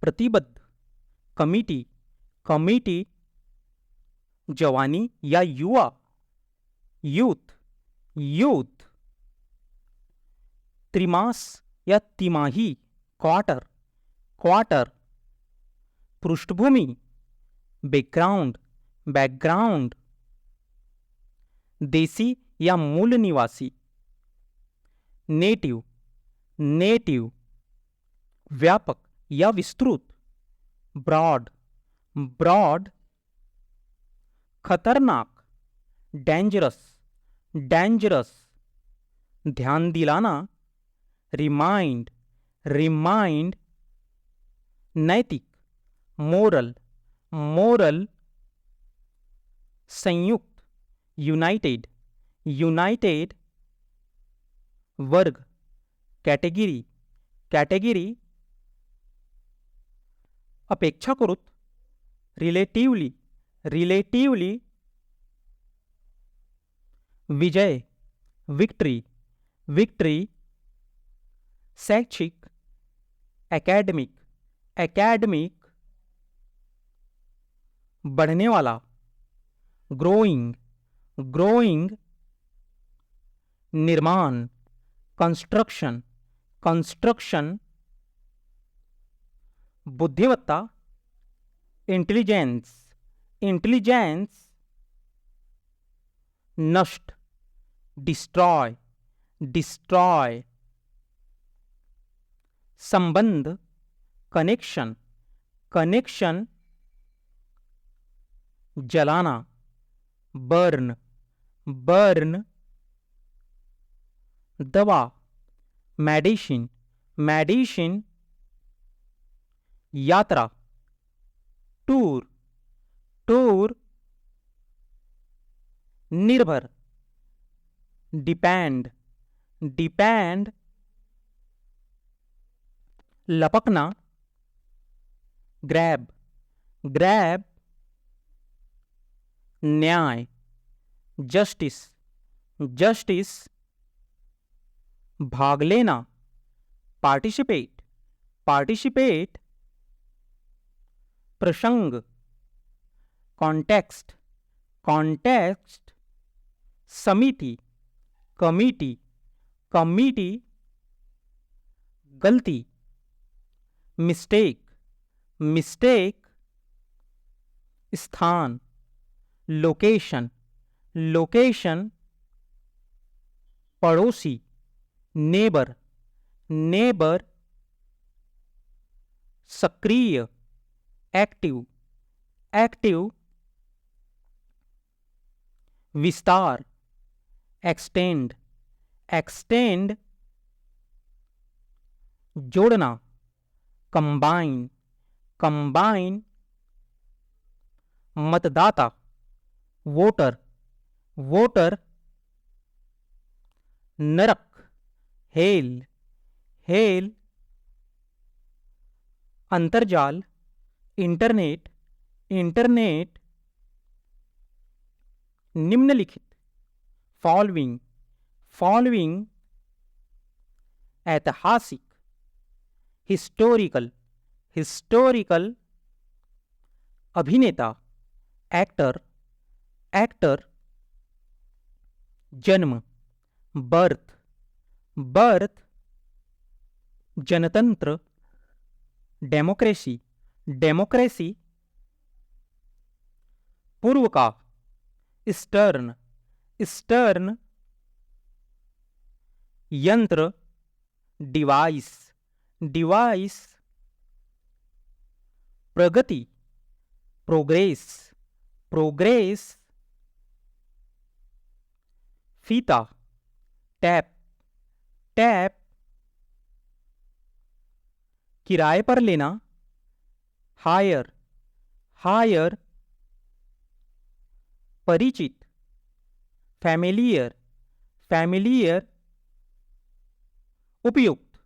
प्रतिबद्ध, committee, committee, जवानी या युवा, यूथ, यूथ, त्रिमास या तिमाही, क्वार्टर, क्वार्टर, पृष्ठभूमि, बैकग्राउंड, बैकग्राउंड, देसी या मूल निवासी, नेटिव, नेटिव, व्यापक या विस्तृत, ब्रॉड, ब्रॉड, खतरनाक, डेंजरस, डेंजरस, ध्यान दिलाना, रिमाइंड, रिमाइंड, नैतिक, मोरल, मोरल, संयुक्त, यूनाइटेड, यूनाइटेड, वर्ग, कैटेगरी, कैटेगरी, अपेक्षाकृत, रिलेटिवली, रिलेटिवली, विजय, विक्ट्री, विक्ट्री, शैक्षिक, एकेडमिक, एकेडमिक, बढ़ने वाला, ग्रोइंग, ग्रोइंग, निर्माण, कंस्ट्रक्शन, कंस्ट्रक्शन, बुद्धिमत्ता, इंटेलिजेंस, इंटेलिजेंस, नष्ट, डिस्ट्रॉय, डिस्ट्रॉय, संबंध, कनेक्शन, कनेक्शन, जलाना, बर्न, बर्न, दवा, मेडिसिन, मेडिसिन, यात्रा, टूर, टूर, निर्भर, डिपेंड, डिपेंड, लपकना, ग्रैब, ग्रैब, न्याय, जस्टिस, जस्टिस, भाग लेना, पार्टिसिपेट, पार्टिसिपेट, प्रसंग, कॉन्टेक्स्ट, कॉन्टेक्स्ट, समिति, कमिटी, कमिटी, गलती, मिस्टेक, मिस्टेक, स्थान, लोकेशन, लोकेशन, पड़ोसी, नेबर, नेबर, सक्रिय, एक्टिव, एक्टिव, विस्तार, एक्सटेंड, एक्सटेंड, जोड़ना, कंबाइन, कंबाइन, मतदाता, वोटर, वोटर, नरक, हेल, हेल, अंतर्जाल, इंटरनेट, इंटरनेट, निम्नलिखित, फॉलोइंग, फॉलोइंग, ऐतिहासिक, हिस्टोरिकल, हिस्टोरिकल, अभिनेता, एक्टर, एक्टर, जन्म, बर्थ, बर्थ, जनतंत्र, डेमोक्रेसी, डेमोक्रेसी, पूर्व का, स्टर्न, स्टर्न, यंत्र, डिवाइस, डिवाइस, प्रगति, प्रोग्रेस, प्रोग्रेस, फीता, टैप, टैप, किराए पर लेना, हायर, हायर, परिचित, फैमिलियर, फैमिलियर, उपयुक्त,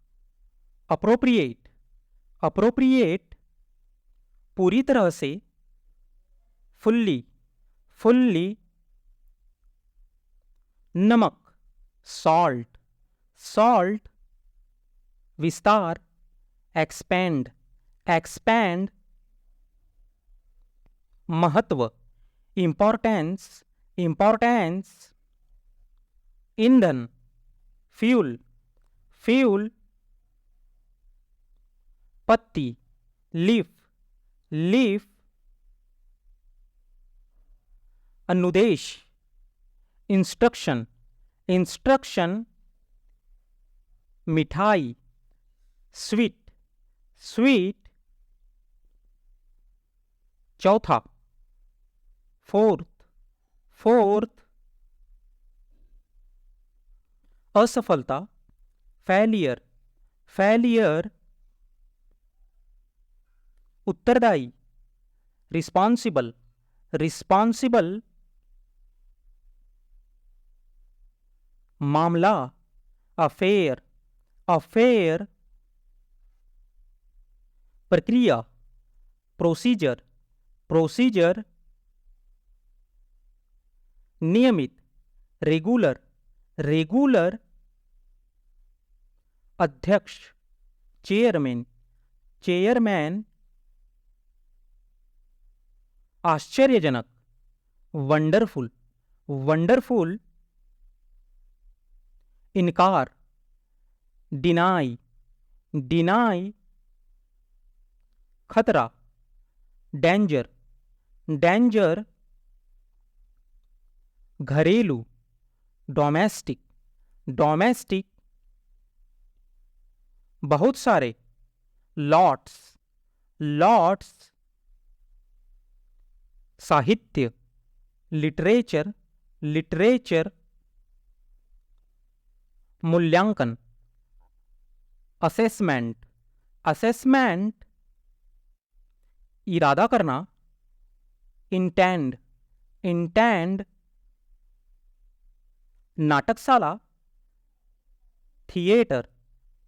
अप्रोप्रिएट, अप्रोप्रिएट, पूरी तरह से, फुल्ली, फुल्ली, नमक, सॉल्ट, सॉल्ट, विस्तार, एक्सपेंड, एक्सपैंड, महत्व, इम्पोर्टेंस, इम्पोर्टेंस, ईंधन, फ्यूल, फ्यूल, पत्ती, लीफ, लीफ, अनुदेश, इंस्ट्रक्शन, इंस्ट्रक्शन, मिठाई, स्वीट, स्वीट, चौथा, फोर्थ, फोर्थ, असफलता, फेलियर, फेलियर, उत्तरदायी, रिस्पॉन्सिबल, रिस्पॉन्सिबल, मामला, अफेयर, अफेयर, प्रक्रिया, प्रोसीजर, प्रोसीजर, नियमित, रेगुलर, रेगुलर, अध्यक्ष, चेयरमैन, चेयरमैन, आश्चर्यजनक, वंडरफुल, वंडरफुल, इनकार, डिनाई, डिनाई, खतरा, डेंजर, डेंजर, घरेलू, डोमेस्टिक, डोमेस्टिक, बहुत सारे, लॉट्स, लॉट्स, साहित्य, लिटरेचर, लिटरेचर, मूल्यांकन, असेसमेंट, असेसमेंट, इरादा करना, इंटेंड, इंटेंड, नाटकशाला, थिएटर,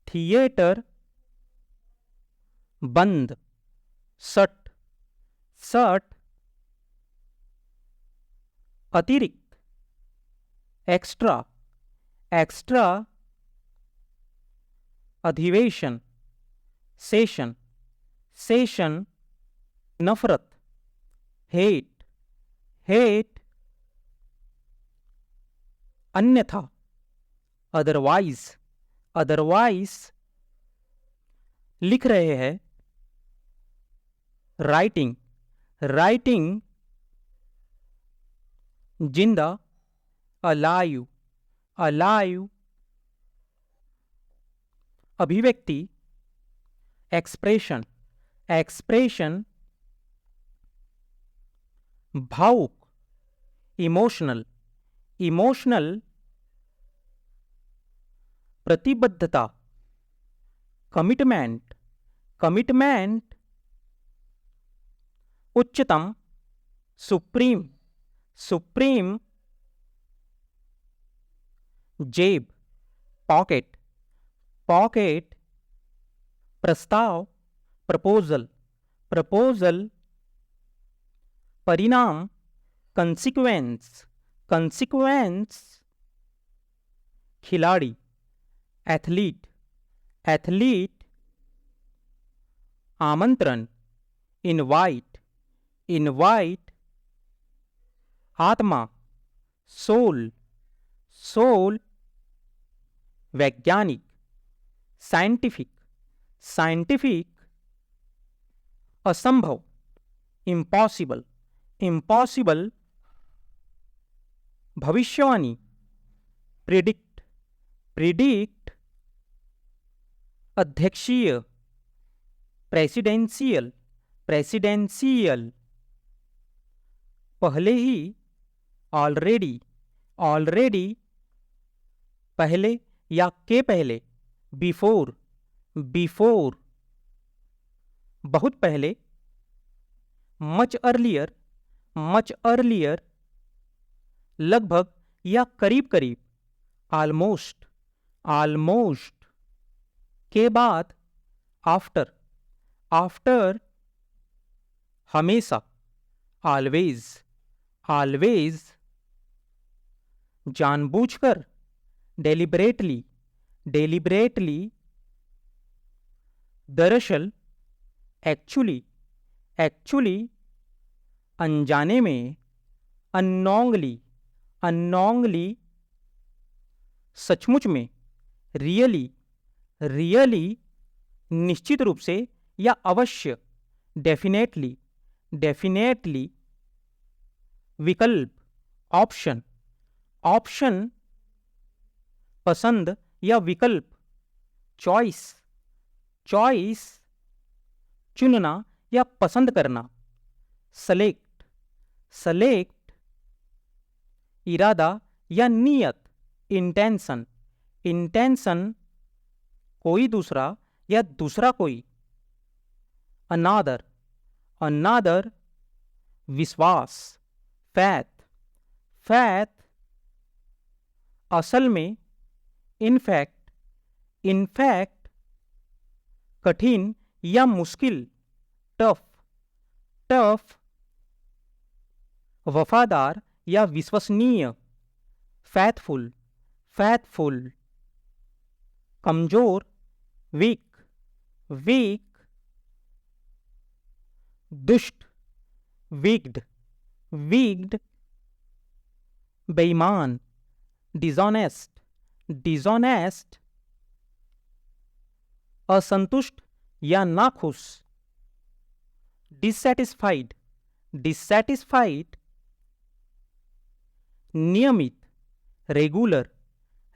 थिएटर, बंद, सट, सट, अतिरिक्त, एक्स्ट्रा, एक्स्ट्रा, अधिवेशन, सेशन, सेशन, नफरत, हेट, हेट, अन्यथा, अदरवाइज, अदरवाइज, लिख रहे हैं, राइटिंग, राइटिंग, जिंदा, अलाइव, अलाइव, अभिव्यक्ति, एक्सप्रेशन, एक्सप्रेशन, भावुक, इमोशनल, इमोशनल, प्रतिबद्धता, कमिटमेंट, कमिटमेंट, उच्चतम, सुप्रीम, सुप्रीम, जेब, पॉकेट, पॉकेट, प्रस्ताव, प्रपोजल, प्रपोजल, परिणाम, कंसिक्वेंस, कंसिक्वेंस, खिलाड़ी, एथलीट, एथलीट, आमंत्रण, इनवाइट, इनवाइट, आत्मा, सोल, सोल, वैज्ञानिक, साइंटिफिक, साइंटिफिक, असंभव, इम्पॉसिबल, इम्पॉसिबल, भविष्यवाणी, प्रिडिक्ट, प्रिडिक्ट, अध्यक्षीय, प्रेसिडेंशियल, प्रेसिडेंशियल, पहले ही, ऑलरेडी, ऑलरेडी, पहले या के पहले, बिफोर, बिफोर, बहुत पहले, मच अर्लियर, मच अर्लियर, लगभग या करीब करीब, ऑलमोस्ट, ऑलमोस्ट, के बाद, आफ्टर, आफ्टर, हमेशा, ऑलवेज, ऑलवेज, जानबूझकर, डेलिबरेटली, डेलिबरेटली, दरअसल, एक्चुअली, एक्चुअली, अनजाने में, अननोंगली, अननोंगली, सचमुच में, रियली, रियली, निश्चित रूप से या अवश्य, डेफिनेटली, डेफिनेटली, विकल्प, ऑप्शन, ऑप्शन, पसंद या विकल्प, चॉइस, चॉइस, चुनना या पसंद करना, सेलेक्ट, सेलेक्ट, इरादा या नियत, इंटेंशन, इंटेंशन, कोई दूसरा या दूसरा कोई, अनादर, अनादर, विश्वास, फैथ, फैथ, असल में, इनफैक्ट, इनफैक्ट, कठिन या मुश्किल, टफ, टफ, वफादार या विश्वसनीय, फैथफुल, फैथफुल, कमजोर, वीक, वीक, दुष्ट, विग्ड, विग्ड, बेईमान, डिसऑनेस्ट, डिसऑनेस्ट, असंतुष्ट या नाखुश, डिससैटिस्फाइड, डिससैटिस्फाइड, नियमित, रेगुलर,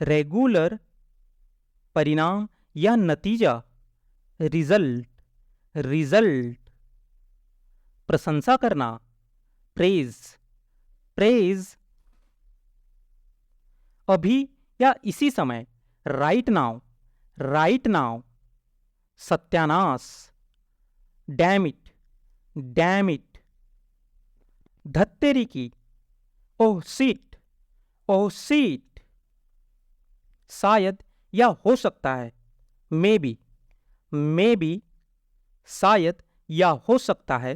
रेगुलर, परिणाम या नतीजा, रिजल्ट, रिजल्ट, प्रशंसा करना, प्रेज, प्रेज, अभी या इसी समय, राइट नाउ, राइट नाउ, सत्यानाश, डैमिट, डैमिट, धत्तेरी की, ओह सीट, ओह सीट, शायद या हो सकता है, मे बी, मे बी, शायद या हो सकता है,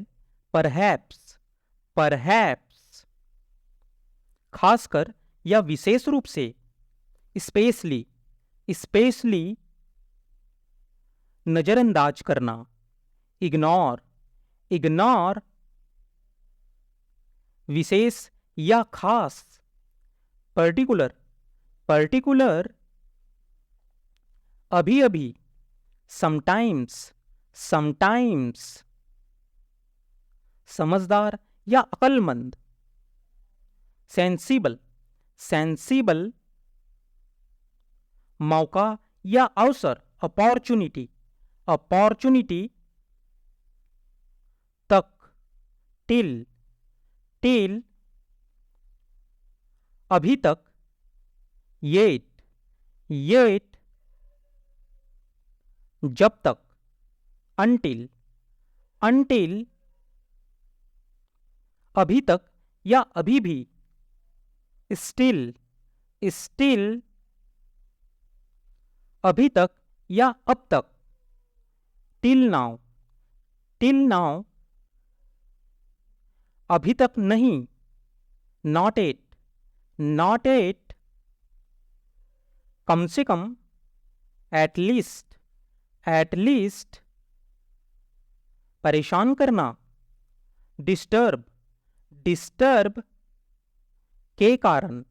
परहैप्स, परहैप्स, खासकर या विशेष रूप से, स्पेशली, स्पेशली, नजरअंदाज करना, इग्नोर, इग्नोर, विशेष या खास, पर्टिकुलर, पर्टिकुलर, अभी अभी, समटाइम्स, समटाइम्स, समझदार या अक्लमंद, सेंसिबल, सेंसिबल, मौका या अवसर, अपॉर्चुनिटी, अपॉर्चुनिटी, तक, टिल, टिल, अभी तक, येट, येट, जब तक, अनटिल, अनटिल, अभी तक या अभी भी, स्टिल, स्टिल, अभी तक या अब तक, टिल नाउ, टिल नाउ, अभी तक नहीं, नॉट एट, नॉट एट, कम से कम, एटलीस्ट, एटलीस्ट, परेशान करना, डिस्टर्ब, डिस्टर्ब, के कारण,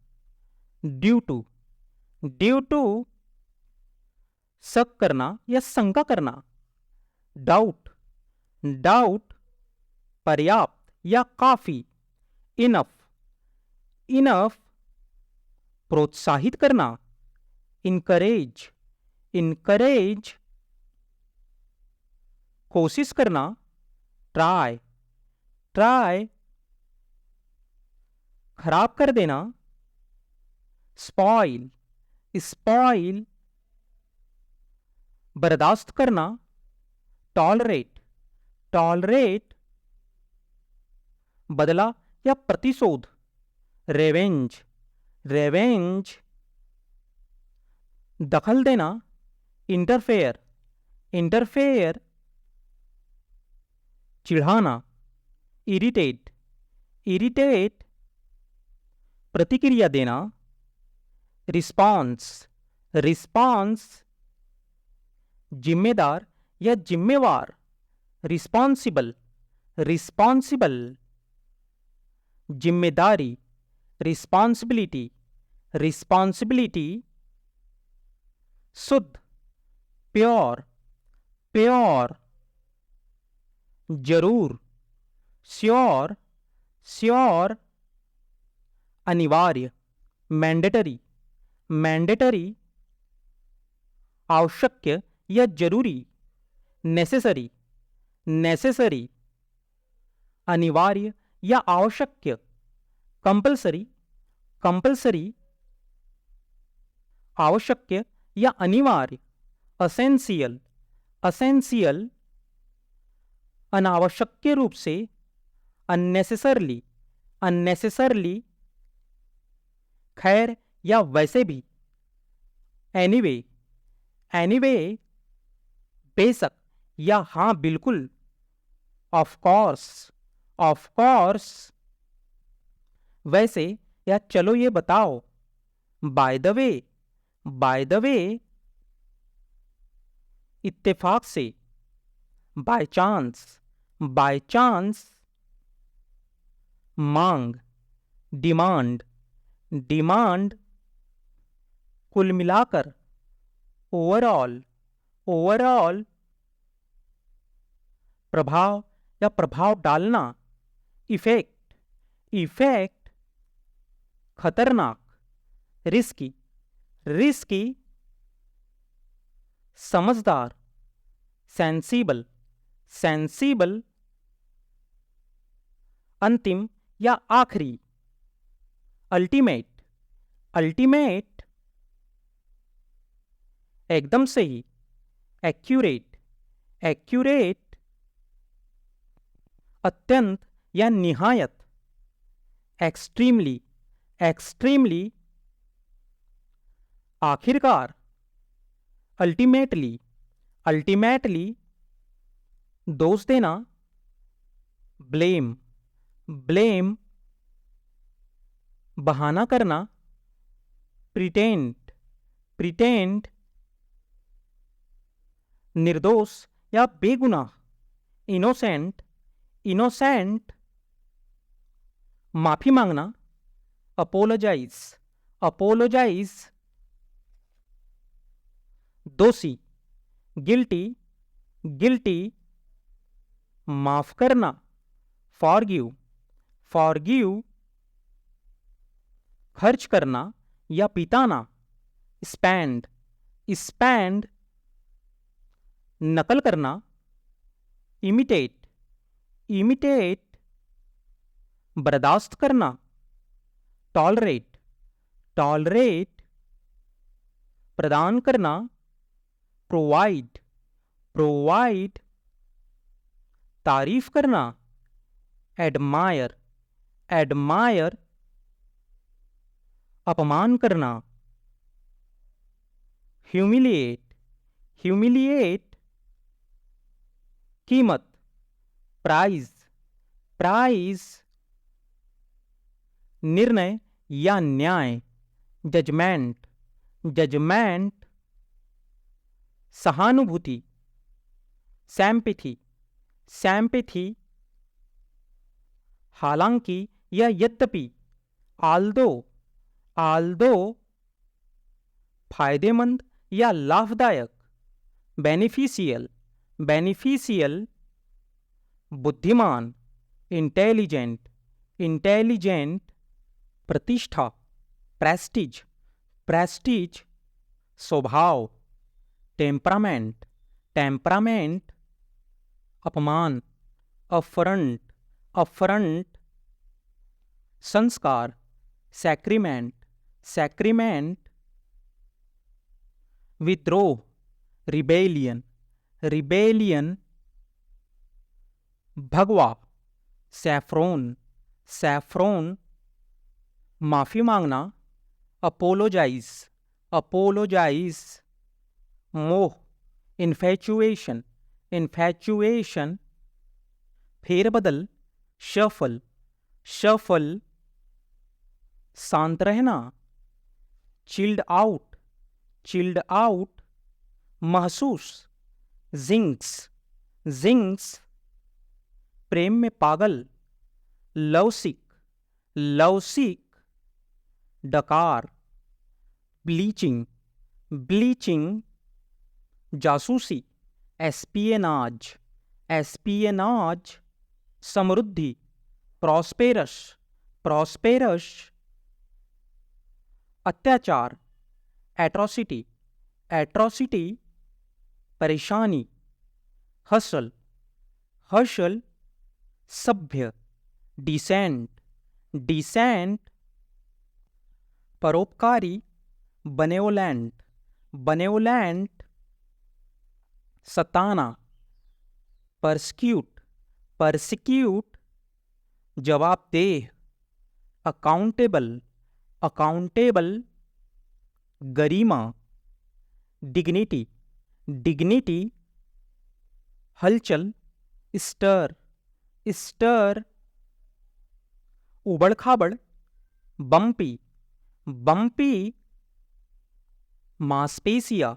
ड्यू टू, ड्यू टू, शक करना या शंका करना, डाउट, डाउट, पर्याप्त या काफी, इनफ, इनफ, प्रोत्साहित करना, इनकरेज, इनकरेज, कोशिश करना, ट्राई, ट्राई, खराब कर देना, स्पॉइल, स्पॉइल, बर्दाश्त करना, टॉलरेट, टॉलरेट, बदला या प्रतिशोध, रेवेंज, रेवेंज, दखल देना, इंटरफेयर, इंटरफेयर, चिढ़ाना, इरिटेट, इरिटेट, प्रतिक्रिया देना, रिस्पॉन्स, रिस्पॉन्स, जिम्मेदार या जिम्मेवार, रिस्पॉन्सिबल, रिस्पॉन्सिबल, जिम्मेदारी, रिस्पॉन्सिबिलिटी, रिस्पॉन्सिबिलिटी, शुद्ध, प्योर, प्योर, जरूर, श्योर, श्योर, अनिवार्य, मैंडेटरी, मैंडेटरी, आवश्यक या जरूरी, नेसेसरी, नेसेसरी, अनिवार्य या आवश्यक, कंपल्सरी, कंपल्सरी, आवश्यक या अनिवार्य, असेंशियल, असेंशियल, अनावश्यक रूप से, अननेसेसरली, अननेसेसरली, खैर या वैसे भी, एनीवे, एनीवे, बेशक या हाँ बिल्कुल, ऑफ कोर्स, ऑफ कोर्स, वैसे या चलो ये बताओ, by the way, by the way, इत्तेफाक से, बाय चांस, बाय चांस, मांग, डिमांड, डिमांड, कुल मिलाकर, ओवरऑल, ओवरऑल, प्रभाव या प्रभाव डालना, इफेक्ट, इफेक्ट, खतरनाक, रिस्की, रिस्की, समझदार, सेंसिबल, सेंसिबल, अंतिम या आखिरी, अल्टीमेट, अल्टीमेट, एकदम सही, एक्यूरेट, एक्यूरेट, अत्यंत या निहायत, एक्सट्रीमली, एक्सट्रीमली, आखिरकार, अल्टीमेटली, अल्टीमेटली, दोष देना, ब्लेम, ब्लेम, बहाना करना, प्रिटेंड, प्रिटेंड, निर्दोष या बेगुनाह, इनोसेंट, इनोसेंट, माफी मांगना, अपोलोजाइज, अपोलोजाइज, दोषी, गिल्टी, गिल्टी, माफ करना, फॉरगिव, फॉरगिव, खर्च करना या बिताना, स्पेंड, स्पेंड, नकल करना, इमिटेट, इमिटेट, बर्दाश्त करना, टॉलरेट, टॉलरेट, प्रदान करना, प्रोवाइड, प्रोवाइड, तारीफ करना, एडमायर, एडमायर, अपमान करना, ह्यूमिलिएट, ह्यूमिलिएट, कीमत, प्राइज, प्राइज, निर्णय या न्याय, जजमेंट, जजमेंट, सहानुभूति, सैम्पैथी, सैम्पैथी, हालांकि या यद्यपि, आल्दो, आल्दो, फायदेमंद या लाभदायक, बेनिफिशियल, बेनिफिशियल, बुद्धिमान, इंटेलिजेंट, इंटेलिजेंट, प्रतिष्ठा, प्रेस्टीज, प्रेस्टीज, स्वभाव, टेम्परामेंट, टेम्परामेंट, अपमान, अफरंट, अफरंट, संस्कार, सैक्रिमेंट, सैक्रिमेंट, विद्रोह, रिबेलियन, रिबेलियन, भगवा, सैफ्रोन, सैफ्रोन, माफी मांगना, अपोलोजाइज, अपोलोजाइज, मोह, इन्फैचुएशन, इन्फैचुएशन, फेरबदल, शफल, शफल, शांत रहना, चिल्ड आउट, चिल्ड आउट, महसूस, जिंक्स, जिंक्स, प्रेम में पागल, लवसिक, लवसिक, डकार, ब्लीचिंग, ब्लीचिंग, जासूसी, एस्पियनाज, एस्पियनाज, समृद्धि, प्रॉस्पेरस, प्रॉस्पेरस, अत्याचार, एट्रोसिटी, एट्रोसिटी, परेशानी, हसल, हसल, सभ्य, डिसेंट, डिसेंट, परोपकारी, बनेवोलेंट, बनेवोलेंट, सताना, परसिक्यूट, परसिक्यूट, जवाबदेह, अकाउंटेबल, अकाउंटेबल, गरिमा, डिग्निटी, डिग्निटी, हलचल, स्टर, स्टर, उबड़ खाबड़, बम्पी, बम्पी, मांसपेशिया,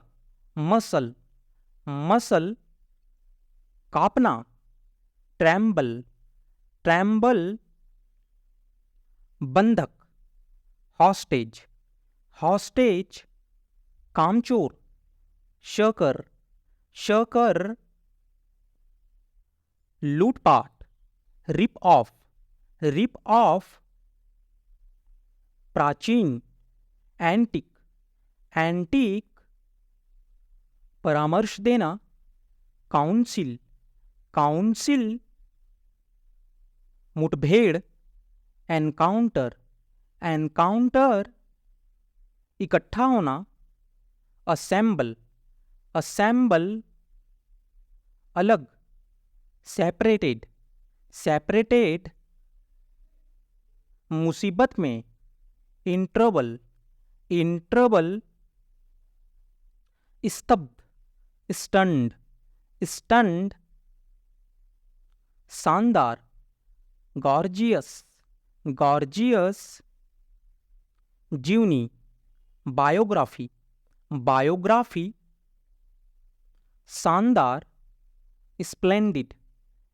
मसल, मसल, कापना, ट्रैम्बल, ट्रैम्बल, बंधक, हॉस्टेज, हॉस्टेज, कामचोर, शकर, शकर, लूटपाट, रिप ऑफ, रिप ऑफ, प्राचीन, एंटिक, एंटीक, परामर्श देना, काउंसिल, काउंसिल, मुठभेड़, एनकाउंटर, एनकाउंटर, इकट्ठा होना, असेंबल, असेंबल, अलग, सेपरेटेड, सेपरेटेड, मुसीबत में, इन ट्रबल, इन ट्रबल, स्तब्ध, स्टंड, स्टंड, शानदार, गॉर्जियस, गॉर्जियस, जीवनी, बायोग्राफी, बायोग्राफी, शानदार, स्प्लेंडिड,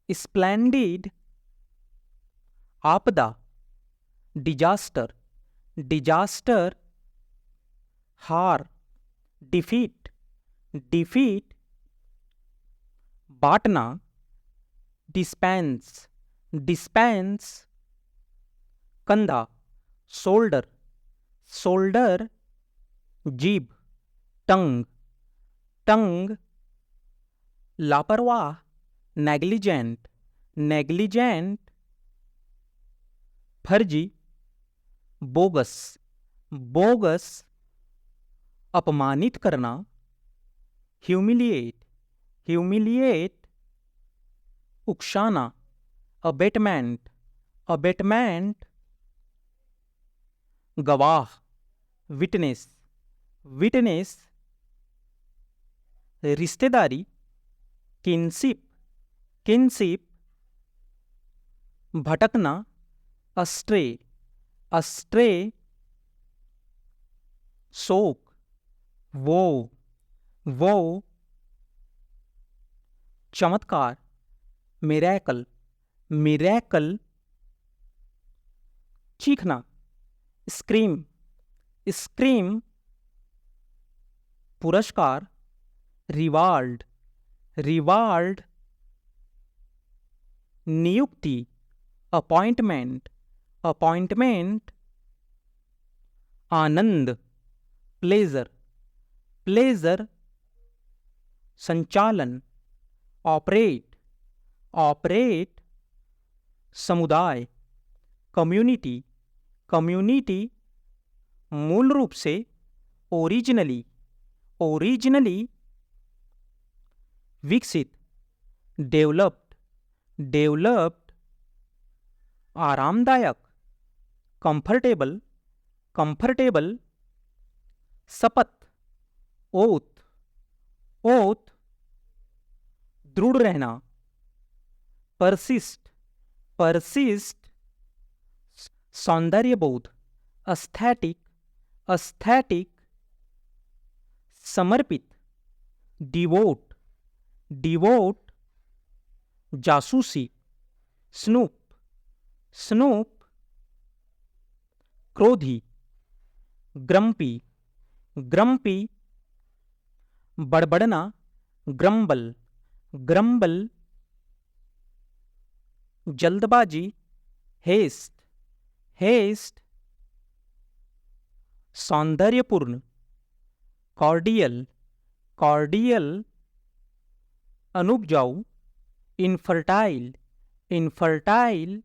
स्प्लेंडिड, आपदा, डिजास्टर, डिजास्टर, हार, डिफीट, डिफीट, बांटना, डिस्पेंस, डिस्पेंस, कंधा, शोल्डर, शोल्डर, जीभ, टंग, टंग, लापरवाह, नेग्लिजेंट, नेग्लिजेंट, फर्जी, बोगस, बोगस, अपमानित करना, ह्यूमिलिएट, ह्यूमिलिएट, उकसाना, अबेटमेंट, अबेटमेंट, गवाह, विटनेस, विटनेस, रिश्तेदारी, किनशिप, किनशिप, भटकना, अस्ट्रे, अस्ट्रे, शोक, वो, वो, चमत्कार, मिरेकल, मिरेकल, चीखना, स्क्रीम, स्क्रीम, पुरस्कार, रिवार्ड, रिवार्ड, नियुक्ति, अपॉइंटमेंट, अपॉइंटमेंट, आनंद, प्लेजर, प्लेजर, संचालन, ऑपरेट, ऑपरेट, समुदाय, कम्युनिटी, कम्युनिटी, मूल रूप से, ओरिजिनली, ओरिजिनली, विकसित, डेवलप्ड, डेवलप्ड, आरामदायक, कंफर्टेबल, कंफर्टेबल, शपथ, ओथ, ओथ, दृढ़ रहना, परसिस्ट, परसिस्ट, सौंदर्यबोध, एस्थेटिक, एस्थेटिक, समर्पित, डिवोट, डिवोट, जासूसी, स्नूप, स्नूप, क्रोधी, ग्रम्पी, ग्रम्पी, बड़बड़ना, ग्रम्बल, ग्रम्बल, जल्दबाजी, हेस्ट, हेस्ट, सौंदर्यपूर्ण, कॉर्डियल, कॉर्डियल, अनुपजाऊ, इनफर्टाइल, इनफर्टाइल,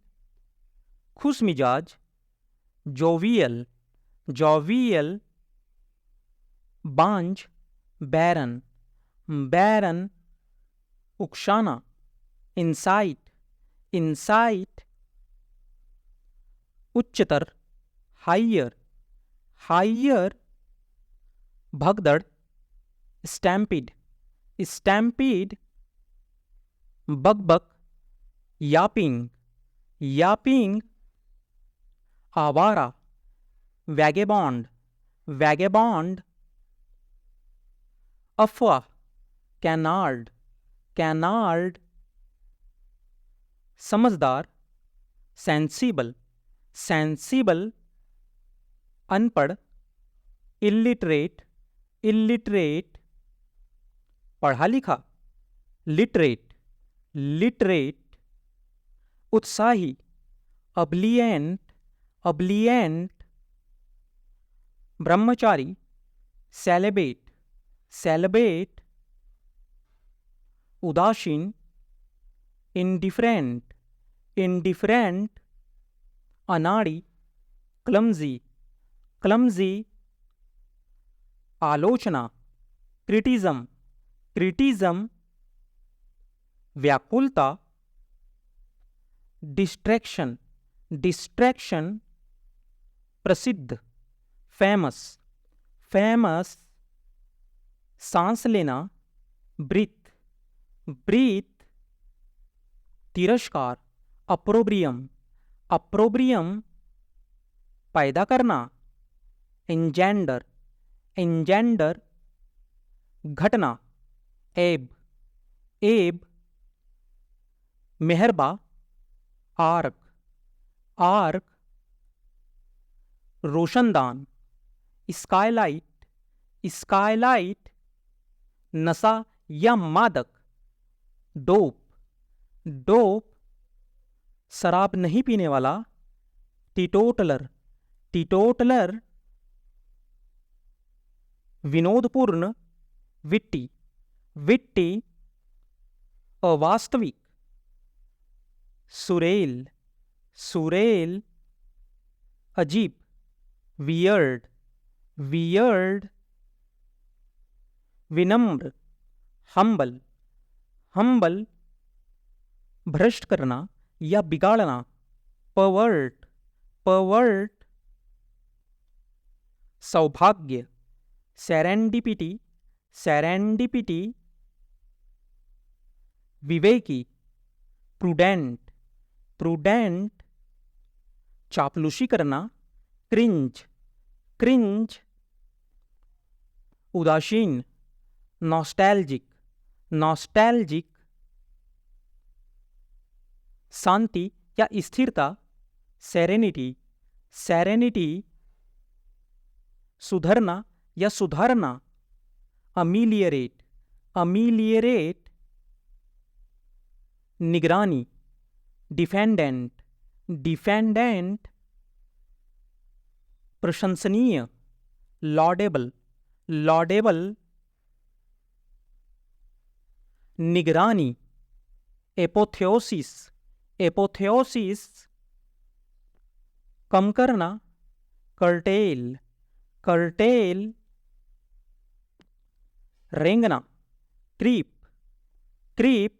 खुशमिजाज, जोवियल, जोवियल, बांझ, बैरन, बैरन, उकसाना, इंसाइट, इंसाइट, उच्चतर, हाइयर, हाइयर, भगदड़, स्टैम्पिड, स्टैम्पिड, बकबक, यापिंग, यापिंग, आवारा, वैगेबॉन्ड, वैगेबॉन्ड, अफवाह, कैनार्ड, कैनार्ड, समझदार, सेंसिबल, सेंसिबल, अनपढ़, इलिटरेट, इलिटरेट, पढ़ा लिखा, लिटरेट, लिटरेट, उत्साही, अब्लियंट, अब्लियंट, ब्रह्मचारी, सेलिबेट, सेलिबेट, उदासीन, इंडिफरेंट, इंडिफरेंट, अनाड़ी, क्लमजी, क्लमजी, आलोचना, क्रिटिज्म, क्रिटिज्म, व्याकुलता, डिस्ट्रैक्शन, डिस्ट्रैक्शन, प्रसिद्ध, फेमस, फेमस, सांस लेना, ब्रीथ, ब्रीथ, तिरस्कार, अप्रोब्रियम, अप्रोब्रियम, पैदा करना, इंजेंडर, इंजेंडर, घटना, एब, एब, मेहरबा, आर्क, आर्क, रोशनदान, स्काईलाइट, स्काईलाइट, नशा या मादक, डोप, डोप, शराब नहीं पीने वाला, टीटोटलर, टीटोटलर, विनोदपूर्ण, विट्टी, विट्टी, अवास्तविक, सुरेल, सुरेल, अजीब, वियर्ड, वियर्ड, विनम्र, हम्बल, हम्बल, भ्रष्ट करना या बिगाड़ना, परवर्ट, परवर्ट, सौभाग्य, सेरेंडिपिटी, सेरेंडिपिटी, विवेकी, प्रूडेंट, प्रूडेंट, चापलूसी करना, क्रिंज, क्रिंज, उदासीन, नॉस्टैल्जिक, नॉस्टैल्जिक, शांति या स्थिरता, सेरेनिटी, सेरेनिटी, सुधरना या सुधारना, अमीलियरेट, अमीलियरेट, निगरानी, डिफेंडेंट, डिफेंडेंट, प्रशंसनीय, लॉडेबल, लॉडेबल, निगरानी, एपोथेओसिस, एपोथेओसिस, कम करना, कर्टेल, कर्टेल, रेंगना, क्रीप, क्रीप,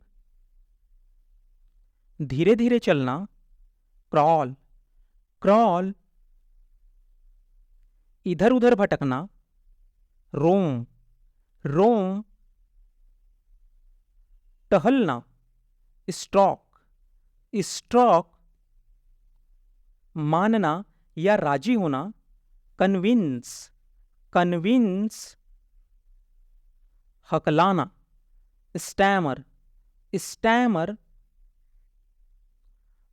धीरे धीरे चलना, क्रॉल, क्रॉल, इधर उधर भटकना, रोम, रोम, टहलना, स्टॉक, स्टॉक, मानना या राजी होना, कन्विंस, कन्विंस, हकलाना, स्टैमर, स्टैमर,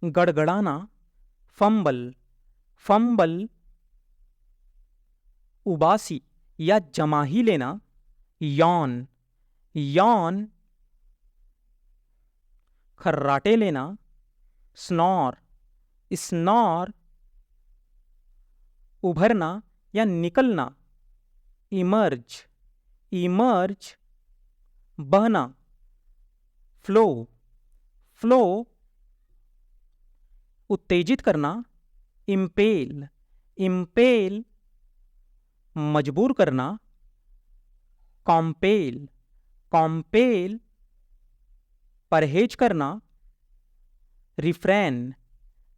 गड़गड़ाना, फंबल, फंबल। उबासी या जमा ही लेना, यॉन, यॉन। खर्राटे लेना, स्नॉर, स्नॉर। उभरना या निकलना, इमर्ज, इमर्ज। बहना, फ्लो, फ्लो। उत्तेजित करना, इम्पेल, इम्पेल। मजबूर करना, कॉम्पेल, कॉम्पेल। परहेज करना, रिफ्रैन,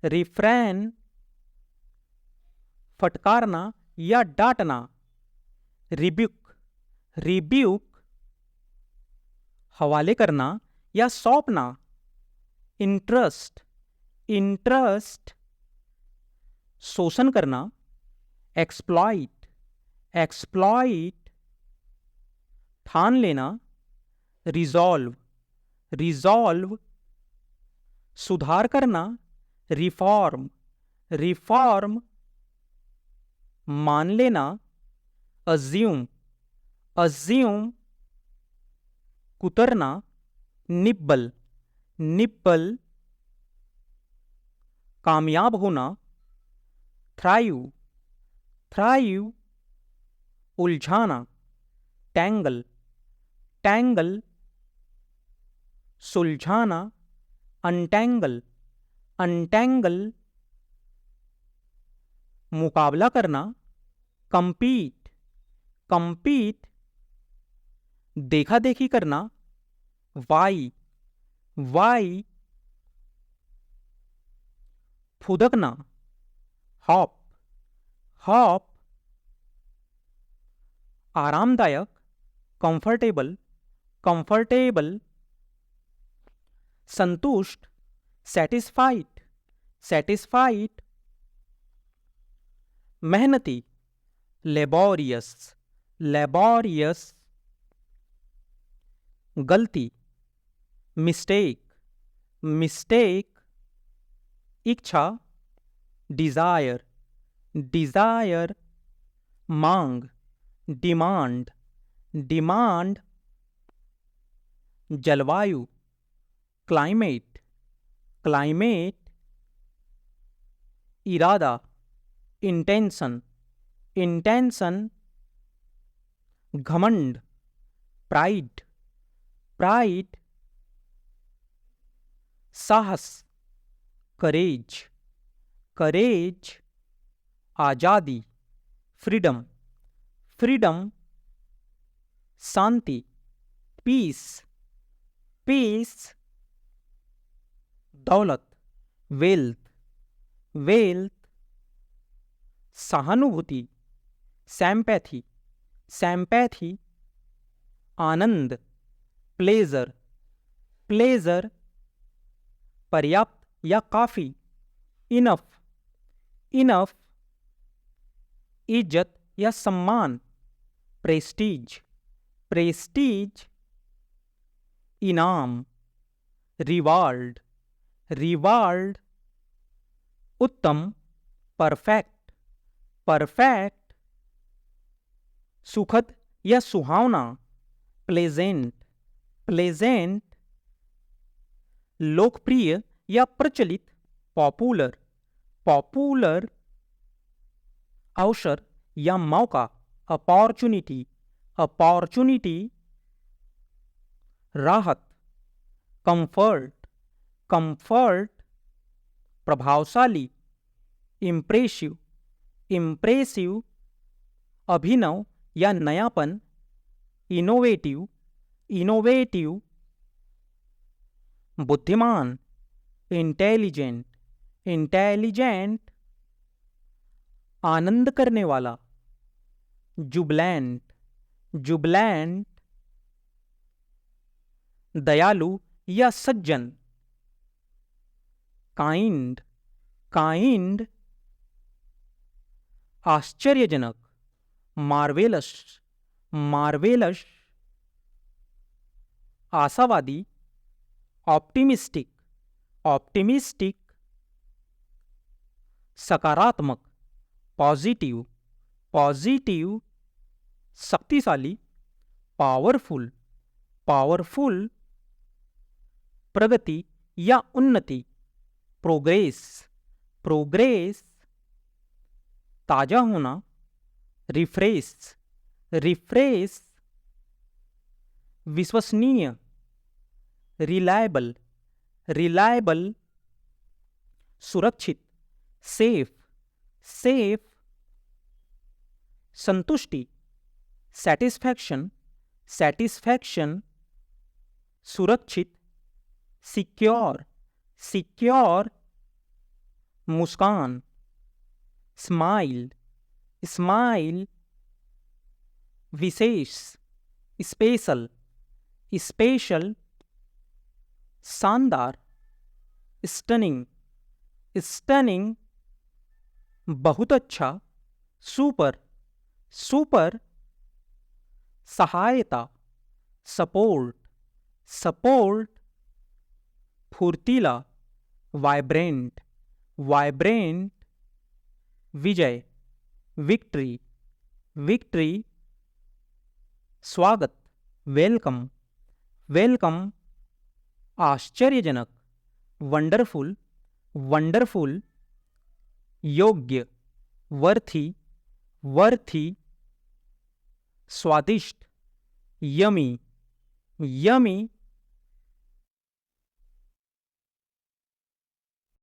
रिफ्रैन। फटकारना या डांटना, रिब्यूक, रिब्यूक। हवाले करना या सौंपना, इंटरेस्ट, इंटरेस्ट। शोषण करना, एक्सप्लॉइट, एक्सप्लॉइट। ठान लेना, रिजॉल्व, रिजॉल्व। सुधार करना, रिफॉर्म, रिफॉर्म। मान लेना, अज्यूम, अज्यूम। कुतरना, निब्बल, निब्बल। कामयाब होना, थ्राइव, थ्राइव। उलझाना, टैंगल, टैंगल। सुलझाना, अनटैंगल, अनटैंगल। मुकाबला करना, कंपीट, कंपीट। देखा देखी करना, वाई, वाई। फुदकना, हॉप, हॉप। आरामदायक, कंफर्टेबल, कंफर्टेबल। संतुष्ट, सेटिस्फाइड, सेटिस्फाइड। मेहनती, लेबोरियस, लेबोरियस। गलती, मिस्टेक, मिस्टेक। इच्छा, डिजायर, डिजायर। मांग, डिमांड, डिमांड। जलवायु, क्लाइमेट, क्लाइमेट। इरादा, इंटेंशन, इंटेंशन। घमंड, प्राइड, प्राइड। साहस, करेज, करेज। आजादी, फ्रीडम, फ्रीडम। शांति, पीस, पीस। दौलत, वेल्थ, वेल्थ। सहानुभूति, सैम्पैथी, सैम्पैथी। आनंद, प्लेजर, प्लेजर। पर्याप्त या काफी, इनफ, इनफ। इज्जत या सम्मान, प्रेस्टीज, प्रेस्टीज। इनाम, रिवार्ड, रिवार्ड। उत्तम, परफेक्ट, परफेक्ट। सुखद या सुहावना, प्लेजेंट, प्लेजेंट। लोकप्रिय या प्रचलित, पॉपुलर, पॉपुलर। अवसर या मौका, अपॉर्चुनिटी, अपॉर्चुनिटी। राहत, कंफर्ट, कंफर्ट। प्रभावशाली, इम्प्रेसिव, इम्प्रेसिव। अभिनव या नयापन, इनोवेटिव, इनोवेटिव। बुद्धिमान, इंटेलिजेंट, इंटेलिजेंट। आनंद करने वाला, जुबलैंट, जुबलैंट। दयालु या सज्जन, काइंड, काइंड। आश्चर्यजनक, मार्वेलस, मार्वेलस। आशावादी, ऑप्टिमिस्टिक, ऑप्टिमिस्टिक। सकारात्मक, पॉजिटिव, पॉजिटिव, शक्तिशाली, पावरफुल, पावरफुल, प्रगति या उन्नति, प्रोग्रेस, प्रोग्रेस, ताजा होना, रिफ्रेश, रिफ्रेश, विश्वसनीय, रिलायबल, रिलायबल, सुरक्षित, सेफ, सेफ, संतुष्टि, सेटिस्फैक्शन, सेटिस्फैक्शन, सुरक्षित, सिक्योर, सिक्योर, मुस्कान, स्माइल, स्माइल, विशेष, स्पेशल, स्पेशल, शानदार, स्टनिंग, स्टनिंग, बहुत अच्छा, सुपर, सुपर, सहायता, सपोर्ट, सपोर्ट, फुर्तीला, वाइब्रेंट, वाइब्रेंट, विजय, विक्ट्री, विक्ट्री, स्वागत, वेलकम, वेलकम, आश्चर्यजनक, वंडरफुल, वंडरफुल, योग्य, वर्थी, वर्थी, स्वादिष्ट, यमी, यमी,